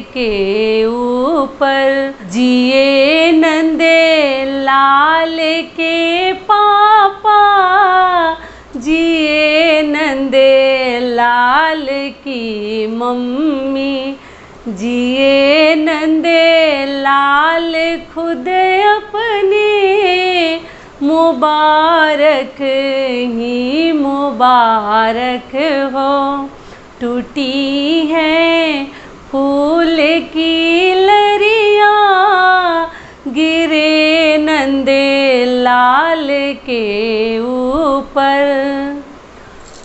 के ऊपर, जिए नंदे लाल के पापा, जिए नंदे लाल की मम्मी, जिए नंदे लाल खुद अपने, मुबारक ही मुबारक हो। टूटी है फूल की लरिया, गिरे नंदे लाल के ऊपर।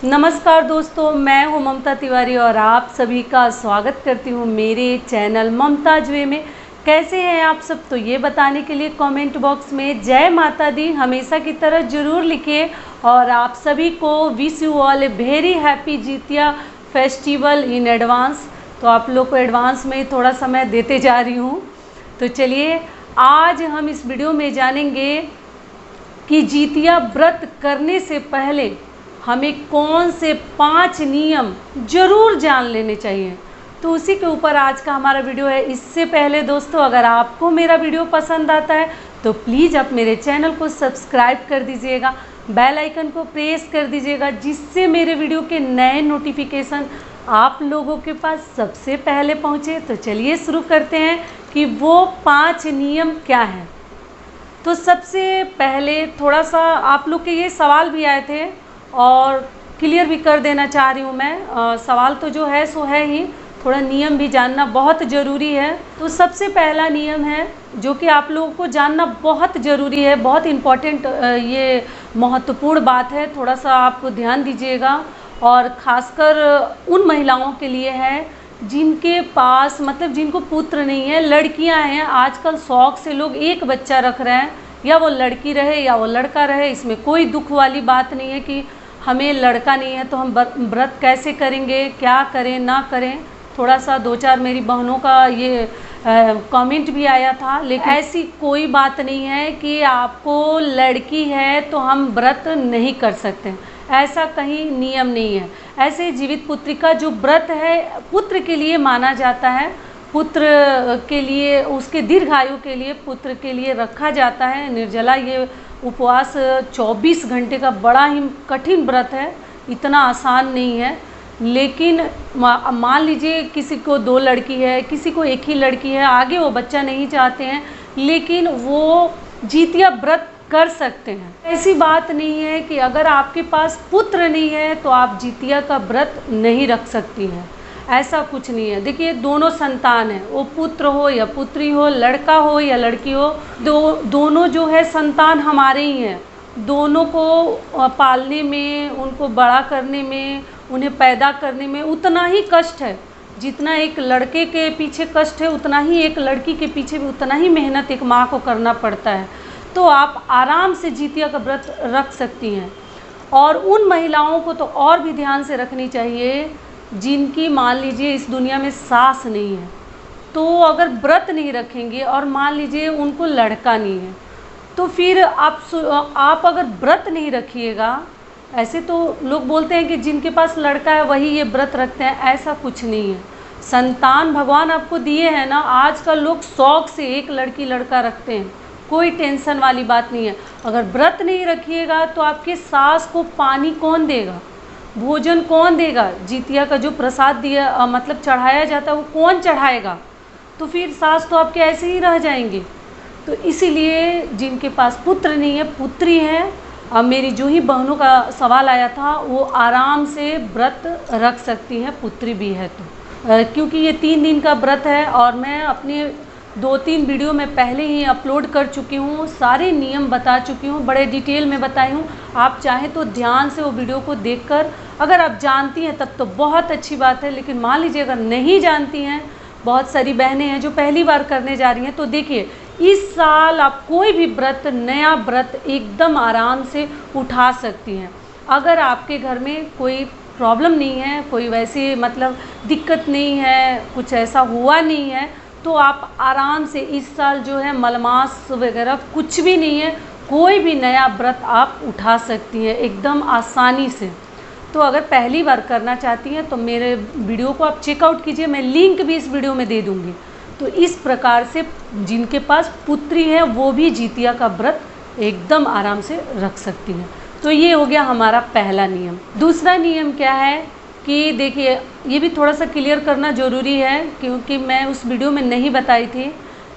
नमस्कार दोस्तों, मैं हूं ममता तिवारी और आप सभी का स्वागत करती हूं मेरे चैनल ममताज वे में। कैसे हैं आप सब, तो ये बताने के लिए कमेंट बॉक्स में जय माता दी हमेशा की तरह ज़रूर लिखिए। और आप सभी को wish you all a very happy Jitiya festival in advance. तो आप लोग को एडवांस में थोड़ा समय देते जा रही हूँ। तो चलिए आज हम इस वीडियो में जानेंगे कि जितिया व्रत करने से पहले हमें कौन से 5 नियम जरूर जान लेने चाहिए। तो उसी के ऊपर आज का हमारा वीडियो है। इससे पहले दोस्तों, अगर आपको मेरा वीडियो पसंद आता है तो प्लीज़ आप मेरे चैनल को सब्सक्राइब कर दीजिएगा, बेल आइकन को प्रेस कर दीजिएगा, जिससे मेरे वीडियो के नए नोटिफिकेशन आप लोगों के पास सबसे पहले पहुँचे। तो चलिए शुरू करते हैं कि वो 5 नियम क्या हैं। तो सबसे पहले थोड़ा सा आप लोग के ये सवाल भी आए थे और क्लियर भी कर देना चाह रही हूँ मैं। सवाल तो जो है सो है ही, थोड़ा नियम भी जानना बहुत ज़रूरी है। तो सबसे पहला नियम है जो कि आप लोगों को जानना बहुत ज़रूरी है, बहुत इम्पॉर्टेंट, ये महत्वपूर्ण बात है, थोड़ा सा आप ध्यान दीजिएगा। और ख़ासकर उन महिलाओं के लिए है जिनके पास मतलब जिनको पुत्र नहीं है, लड़कियां हैं। आजकल शौक से लोग एक बच्चा रख रहे हैं, या वो लड़की रहे या वो लड़का रहे, इसमें कोई दुख वाली बात नहीं है कि हमें लड़का नहीं है तो हम व्रत कैसे करेंगे, क्या करें ना करें। थोड़ा सा 2-4 मेरी बहनों का ये कमेंट भी आया था, लेकिन ऐसी कोई बात नहीं है कि आपको लड़की है तो हम व्रत नहीं कर सकते, ऐसा कहीं नियम नहीं है। ऐसे जीवित पुत्रिका जो व्रत है पुत्र के लिए माना जाता है, पुत्र के लिए, उसके दीर्घायु के लिए, पुत्र के लिए रखा जाता है। निर्जला ये उपवास 24 घंटे का बड़ा ही कठिन व्रत है, इतना आसान नहीं है। लेकिन मान लीजिए किसी को 2 लड़की है, किसी को 1 ही लड़की है, आगे वो बच्चा नहीं चाहते हैं, लेकिन वो जितिया व्रत कर सकते हैं। ऐसी बात नहीं है कि अगर आपके पास पुत्र नहीं है तो आप जितिया का व्रत नहीं रख सकती हैं, ऐसा कुछ नहीं है। देखिए दोनों संतान है, वो पुत्र हो या पुत्री हो, लड़का हो या लड़की हो, दोनों जो है संतान हमारे ही हैं। दोनों को पालने में, उनको बड़ा करने में, उन्हें पैदा करने में उतना ही कष्ट है जितना एक लड़के के पीछे कष्ट है, उतना ही एक लड़की के पीछे भी उतना ही मेहनत एक माँ को करना पड़ता है। तो आप आराम से जितिया का व्रत रख सकती हैं। और उन महिलाओं को तो और भी ध्यान से रखनी चाहिए जिनकी मान लीजिए इस दुनिया में सास नहीं है, तो अगर व्रत नहीं रखेंगे और मान लीजिए उनको लड़का नहीं है, तो फिर आप अगर व्रत नहीं रखिएगा, ऐसे तो लोग बोलते हैं कि जिनके पास लड़का है वही ये व्रत रखते हैं, ऐसा कुछ नहीं है। संतान भगवान आपको दिए हैं ना, आजकल लोग शौक से एक लड़की लड़का रखते हैं, कोई टेंशन वाली बात नहीं है। अगर व्रत नहीं रखिएगा तो आपके सास को पानी कौन देगा, भोजन कौन देगा, जितिया का जो प्रसाद दिया मतलब चढ़ाया जाता है वो कौन चढ़ाएगा, तो फिर सास तो आपके ऐसे ही रह जाएंगे। तो इसीलिए जिनके पास पुत्र नहीं है, पुत्री है, अब मेरी जो ही बहनों का सवाल आया था, वो आराम से व्रत रख सकती हैं, पुत्री भी है तो। क्योंकि ये 3 दिन का व्रत है और मैं अपने 2-3 वीडियो में पहले ही अपलोड कर चुकी हूँ, सारे नियम बता चुकी हूँ, बड़े डिटेल में बताई हूँ। आप चाहें तो ध्यान से वो वीडियो को देखकर अगर आप जानती हैं तब तो बहुत अच्छी बात है, लेकिन मान लीजिए अगर नहीं जानती हैं, बहुत सारी बहनें हैं जो पहली बार करने जा रही हैं, तो देखिए इस साल आप कोई भी व्रत, नया व्रत एकदम आराम से उठा सकती हैं। अगर आपके घर में कोई प्रॉब्लम नहीं है, कोई वैसी मतलब दिक्कत नहीं है, कुछ ऐसा हुआ नहीं है, तो आप आराम से इस साल जो है मलमास वगैरह कुछ भी नहीं है, कोई भी नया व्रत आप उठा सकती हैं एकदम आसानी से। तो अगर पहली बार करना चाहती हैं तो मेरे वीडियो को आप चेकआउट कीजिए, मैं लिंक भी इस वीडियो में दे दूँगी। तो इस प्रकार से जिनके पास पुत्री है वो भी जितिया का व्रत एकदम आराम से रख सकती हैं। तो ये हो गया हमारा पहला नियम। दूसरा नियम क्या है कि देखिए, ये भी थोड़ा सा क्लियर करना ज़रूरी है क्योंकि मैं उस वीडियो में नहीं बताई थी।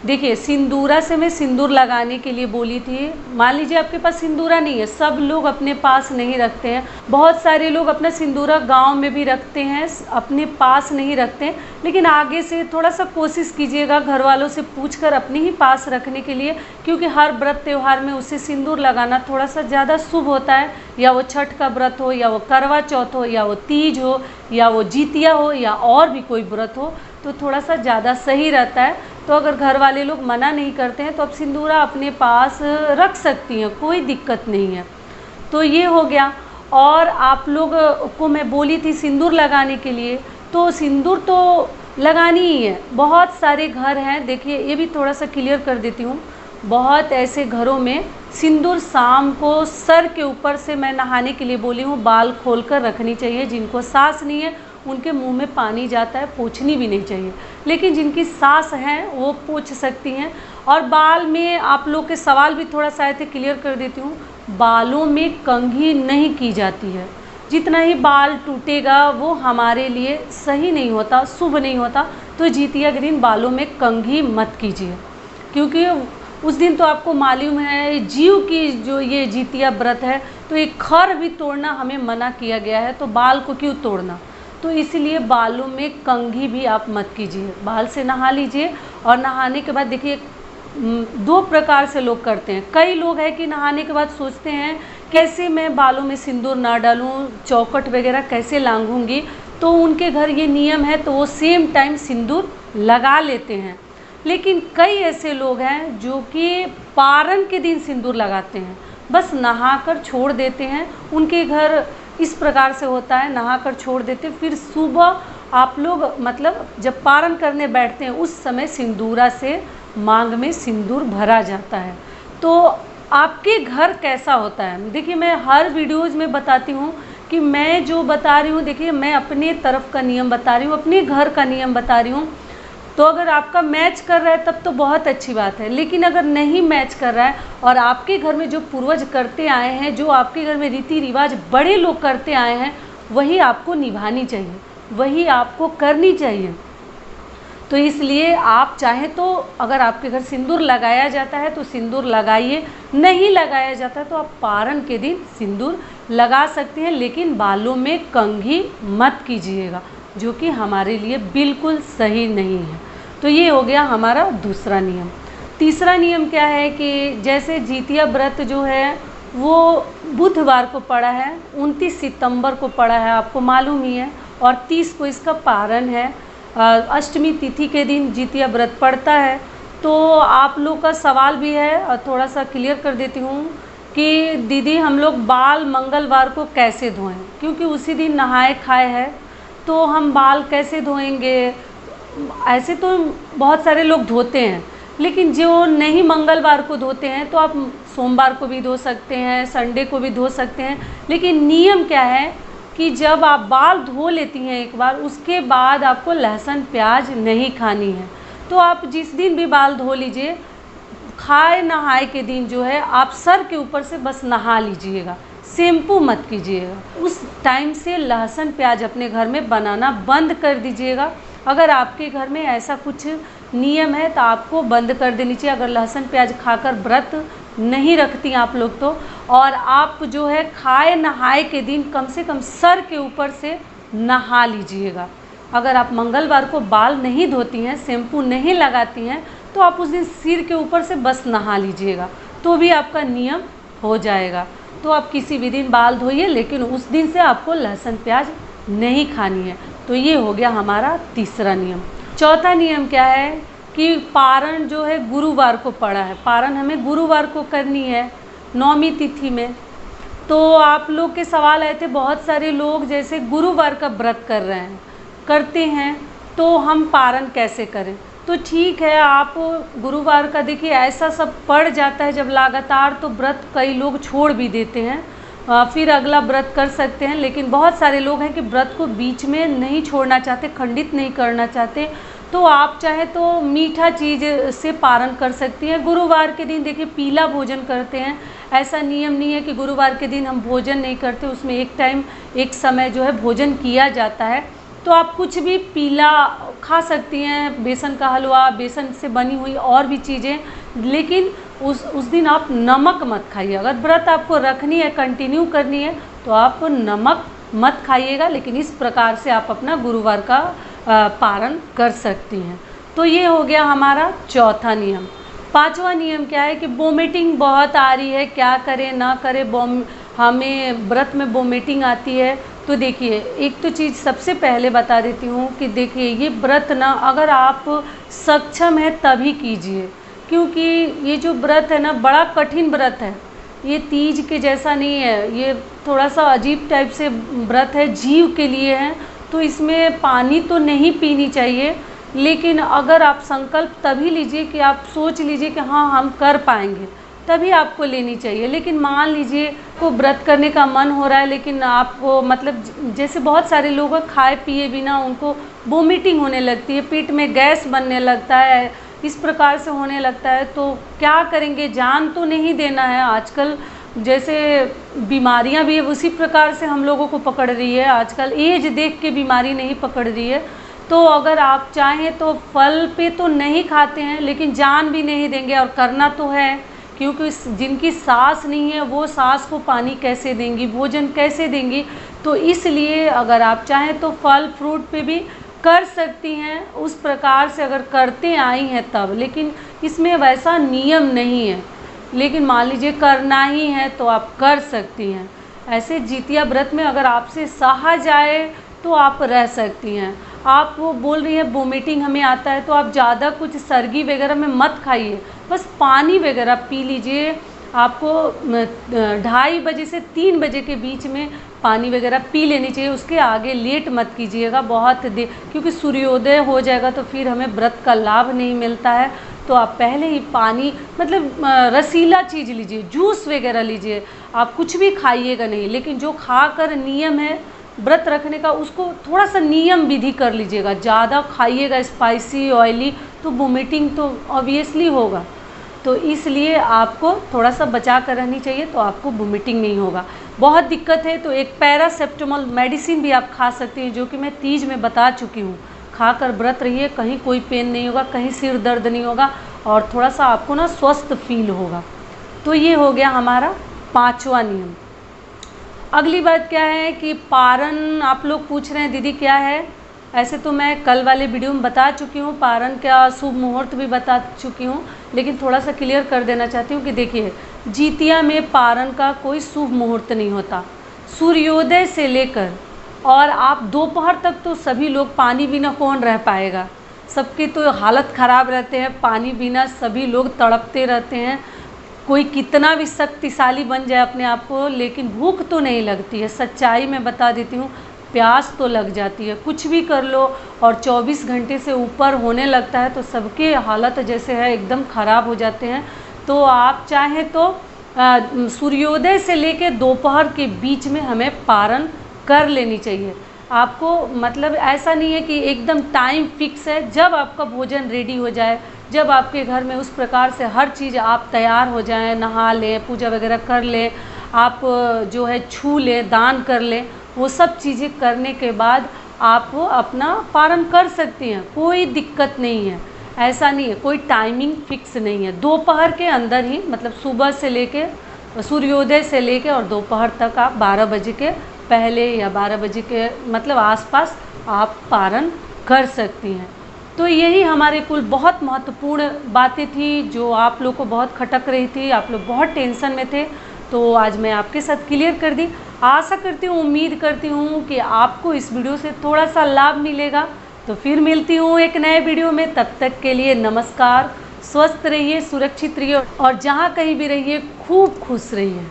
देखिए, सिंदूरा से मैं सिंदूर लगाने के लिए बोली थी। मान लीजिए आपके पास सिंदूरा नहीं है, सब लोग अपने पास नहीं रखते हैं। बहुत सारे लोग अपना सिंदूरा गांव में भी रखते हैं, अपने पास नहीं रखते हैं। लेकिन आगे से थोड़ा सा कोशिश कीजिएगा घर वालों से पूछकर अपने ही पास रखने के लिए, क्योंकि हर व्रत त्यौहार में उससे सिंदूर लगाना थोड़ा सा ज़्यादा शुभ होता है। या वो छठ का व्रत हो, या वो करवा चौथ हो, या वो तीज हो, या वो जितिया हो, या और भी कोई व्रत हो, तो थोड़ा सा ज़्यादा सही रहता है। तो अगर घर वाले लोग मना नहीं करते हैं तो आप सिंदूरा अपने पास रख सकती हैं, कोई दिक्कत नहीं है। तो ये हो गया। और आप लोग को मैं बोली थी सिंदूर लगाने के लिए, तो सिंदूर तो लगानी ही है। बहुत सारे घर हैं, देखिए ये भी थोड़ा सा क्लियर कर देती हूँ। बहुत ऐसे घरों में सिंदूर शाम को सर के ऊपर से मैं नहाने के लिए बोली हूँ, बाल खोलकर रखनी चाहिए। जिनको सांस नहीं है उनके मुंह में पानी जाता है, पोंछनी भी नहीं चाहिए। लेकिन जिनकी सांस है वो पोंछ सकती हैं। और बाल में आप लोग के सवाल भी थोड़ा सा आए थे, क्लियर कर देती हूँ। बालों में कंघी नहीं की जाती है। जितना ही बाल टूटेगा वो हमारे लिए सही नहीं होता, शुभ नहीं होता। तो जितिया के दिन बालों में कंघी मत कीजिए, क्योंकि उस दिन तो आपको मालूम है जीव की जो ये जितिया व्रत है, तो एक खर भी तोड़ना हमें मना किया गया है। तो बाल को क्यों तोड़ना, तो इसलिए बालों में कंघी भी आप मत कीजिए। बाल से नहा लीजिए। और नहाने के बाद देखिए, दो प्रकार से लोग करते हैं। कई लोग हैं कि नहाने के बाद सोचते हैं कैसे मैं बालों में सिंदूर ना डालूं, चौकट वगैरह कैसे लांघूंगी। तो उनके घर ये नियम है तो वो सेम टाइम सिंदूर लगा लेते हैं। लेकिन कई ऐसे लोग हैं जो कि पारण के दिन सिंदूर लगाते हैं, बस नहाकर छोड़ देते हैं। उनके घर इस प्रकार से होता है, नहाकर छोड़ देते, फिर सुबह आप लोग मतलब जब पारण करने बैठते हैं उस समय सिंदूरा से मांग में सिंदूर भरा जाता है। तो आपके घर कैसा होता है, देखिए मैं हर वीडियोज़ में बताती हूँ कि मैं जो बता रही हूँ, देखिए मैं अपने तरफ का नियम बता रही हूँ, अपने घर का नियम बता रही हूँ। तो अगर आपका मैच कर रहा है तब तो बहुत अच्छी बात है। लेकिन अगर नहीं मैच कर रहा है और आपके घर में जो पूर्वज करते आए हैं, जो आपके घर में रीति रिवाज बड़े लोग करते आए हैं, वही आपको निभानी चाहिए, वही आपको करनी चाहिए। तो इसलिए आप चाहें तो अगर आपके घर सिंदूर लगाया जाता है तो सिंदूर लगाइए, नहीं लगाया जाता है तो आप पारण के दिन सिंदूर लगा सकते हैं। लेकिन बालों में कंघी मत कीजिएगा, जो कि हमारे लिए बिल्कुल सही नहीं है। तो ये हो गया हमारा दूसरा नियम। तीसरा नियम क्या है कि जैसे जितिया व्रत जो है वो बुधवार को पड़ा है, 29 सितंबर को पड़ा है, आपको मालूम ही है। और 30 को इसका पारण है। अष्टमी तिथि के दिन जितिया व्रत पड़ता है। तो आप लोग का सवाल भी है और थोड़ा सा क्लियर कर देती हूँ कि दीदी हम लोग बाल मंगलवार को कैसे धोएं, क्योंकि उसी दिन नहाए खाए है, तो हम बाल कैसे धोएंगे। ऐसे तो बहुत सारे लोग धोते हैं, लेकिन जो नहीं मंगलवार को धोते हैं तो आप सोमवार को भी धो सकते हैं, संडे को भी धो सकते हैं। लेकिन नियम क्या है कि जब आप बाल धो लेती हैं एक बार, उसके बाद आपको लहसुन प्याज नहीं खानी है। तो आप जिस दिन भी बाल धो लीजिए, खाए नहाए के दिन जो है आप सर के ऊपर से बस नहा लीजिएगा, शैम्पू मत कीजिएगा। उस टाइम से लहसुन प्याज अपने घर में बनाना बंद कर दीजिएगा। अगर आपके घर में ऐसा कुछ नियम है तो आपको बंद कर देनी चाहिए। अगर लहसुन प्याज खाकर व्रत नहीं रखती आप लोग तो, और आप जो है खाए नहाए के दिन कम से कम सर के ऊपर से नहा लीजिएगा। अगर आप मंगलवार को बाल नहीं धोती हैं, शैम्पू नहीं लगाती हैं, तो आप उस दिन सिर के ऊपर से बस नहा लीजिएगा, तो भी आपका नियम हो जाएगा। तो आप किसी भी दिन बाल धोइए, लेकिन उस दिन से आपको लहसुन प्याज नहीं खानी है। तो ये हो गया हमारा तीसरा नियम। चौथा नियम क्या है कि पारण जो है गुरुवार को पड़ा है, पारण हमें गुरुवार को करनी है, नौमी तिथि में। तो आप लोग के सवाल आए थे, बहुत सारे लोग जैसे गुरुवार का व्रत करते हैं, तो हम पारण कैसे करें। तो ठीक है, आप गुरुवार का देखिए ऐसा सब पड़ जाता है जब लगातार, तो व्रत कई लोग छोड़ भी देते हैं। फिर अगला व्रत कर सकते हैं। लेकिन बहुत सारे लोग हैं कि व्रत को बीच में नहीं छोड़ना चाहते, खंडित नहीं करना चाहते, तो आप चाहे तो मीठा चीज़ से पारण कर सकती हैं। गुरुवार के दिन देखिए पीला भोजन करते हैं, ऐसा नियम नहीं है कि गुरुवार के दिन हम भोजन नहीं करते, उसमें एक टाइम एक समय जो है भोजन किया जाता है। तो आप कुछ भी पीला खा सकती हैं, बेसन का हलवा, बेसन से बनी हुई और भी चीज़ें, लेकिन उस दिन आप नमक मत खाइए। अगर व्रत आपको रखनी है, कंटिन्यू करनी है, तो आप नमक मत खाइएगा। लेकिन इस प्रकार से आप अपना गुरुवार का पारण कर सकती हैं। तो ये हो गया हमारा चौथा नियम। पांचवा नियम क्या है कि वोमिटिंग बहुत आ रही है, क्या करें ना करें, हमें व्रत में वोमिटिंग आती है। तो देखिए एक तो चीज़ सबसे पहले बता देती हूँ कि देखिए ये व्रत ना अगर आप सक्षम है तभी कीजिए, क्योंकि ये जो व्रत है ना बड़ा कठिन व्रत है। ये तीज के जैसा नहीं है, ये थोड़ा सा अजीब टाइप से व्रत है, जीव के लिए है। तो इसमें पानी तो नहीं पीनी चाहिए, लेकिन अगर आप संकल्प तभी लीजिए कि आप सोच लीजिए कि हाँ हम कर पाएंगे, तभी आपको लेनी चाहिए। लेकिन मान लीजिए को व्रत करने का मन हो रहा है, लेकिन आपको मतलब जैसे बहुत सारे लोग खाए पिए बिना उनको वोमिटिंग होने लगती है, पेट में गैस बनने लगता है, इस प्रकार से होने लगता है, तो क्या करेंगे? जान तो नहीं देना है। आजकल जैसे बीमारियां भी उसी प्रकार से हम लोगों को पकड़ रही है, आजकल एज देख के बीमारी नहीं पकड़ रही है। तो अगर आप चाहें तो फल पे तो नहीं खाते हैं, लेकिन जान भी नहीं देंगे और करना तो है, क्योंकि जिनकी सांस नहीं है वो सांस को पानी कैसे देंगी, भोजन कैसे देंगी। तो इसलिए अगर आप चाहें तो फल फ्रूट पे भी कर सकती हैं, उस प्रकार से अगर करते आई हैं तब। लेकिन इसमें वैसा नियम नहीं है, लेकिन मान लीजिए करना ही है तो आप कर सकती हैं। ऐसे जितिया व्रत में अगर आपसे सहा जाए तो आप रह सकती हैं। आप वो बोल रही है वोमिटिंग हमें आता है, तो आप ज़्यादा कुछ सर्गी वगैरह में मत खाइए, बस पानी वगैरह पी लीजिए। आपको 2:30 बजे से 3 बजे के बीच में पानी वगैरह पी लेनी चाहिए, उसके आगे लेट मत कीजिएगा बहुत देर, क्योंकि सूर्योदय हो जाएगा तो फिर हमें व्रत का लाभ नहीं मिलता है। तो आप पहले ही पानी मतलब रसीला चीज़ लीजिए, जूस वगैरह लीजिए, आप कुछ भी खाइएगा नहीं। लेकिन जो खाकर नियम है व्रत रखने का, उसको थोड़ा सा नियम विधि कर लीजिएगा। ज़्यादा खाइएगा स्पाइसी ऑयली तो वोमिटिंग तो ऑब्वियसली होगा, तो इसलिए आपको थोड़ा सा बचा कर रहनी चाहिए, तो आपको वोमिटिंग नहीं होगा। बहुत दिक्कत है तो एक पैरासेटामोल मेडिसिन भी आप खा सकती हैं, जो कि मैं तीज में बता चुकी हूँ। खाकर व्रत रहिए, कहीं कोई पेन नहीं होगा, कहीं सिर दर्द नहीं होगा, और थोड़ा सा आपको ना स्वस्थ फील होगा। तो ये हो गया हमारा 5वां नियम। अगली बात क्या है कि पारण, आप लोग पूछ रहे हैं दीदी क्या है। ऐसे तो मैं कल वाले वीडियो में बता चुकी हूँ, पारण का शुभ मुहूर्त भी बता चुकी हूँ, लेकिन थोड़ा सा क्लियर कर देना चाहती हूँ कि देखिए जितिया में पारण का कोई शुभ मुहूर्त नहीं होता। सूर्योदय से लेकर और आप दोपहर तक तो सभी लोग पानी बिना कौन रह पाएगा, सबकी तो हालत ख़राब रहते हैं, पानी बिना सभी लोग तड़पते रहते हैं। कोई कितना भी शक्तिशाली बन जाए अपने आप को, लेकिन भूख तो नहीं लगती है। सच्चाई में बता देती हूँ, प्यास तो लग जाती है, कुछ भी कर लो। और 24 घंटे से ऊपर होने लगता है तो सबके हालत जैसे है एकदम ख़राब हो जाते हैं। तो आप चाहें तो सूर्योदय से लेकर दोपहर के बीच में हमें पारण कर लेनी चाहिए। आपको मतलब ऐसा नहीं है कि एकदम टाइम फिक्स है, जब आपका भोजन रेडी हो जाए, जब आपके घर में उस प्रकार से हर चीज़ आप तैयार हो जाएं, नहा लें, पूजा वगैरह कर लें, आप जो है छू लें, दान कर लें, वो सब चीज़ें करने के बाद आप अपना पारण कर सकती हैं, कोई दिक्कत नहीं है। ऐसा नहीं है, कोई टाइमिंग फिक्स नहीं है। दोपहर के अंदर ही मतलब सुबह से लेके सूर्योदय से लेके और दोपहर तक आप 12 बजे के पहले या 12 बजे के मतलब आसपास आप पारण कर सकती हैं। तो यही हमारे कुल बहुत महत्वपूर्ण बातें थी जो आप लोग को बहुत खटक रही थी, आप लोग बहुत टेंशन में थे, तो आज मैं आपके साथ क्लियर कर दी। आशा करती हूँ, उम्मीद करती हूँ कि आपको इस वीडियो से थोड़ा सा लाभ मिलेगा। तो फिर मिलती हूँ एक नए वीडियो में, तब तक के लिए नमस्कार। स्वस्थ रहिए, सुरक्षित रहिए और जहाँ कहीं भी रहिए खूब खुश रहिए।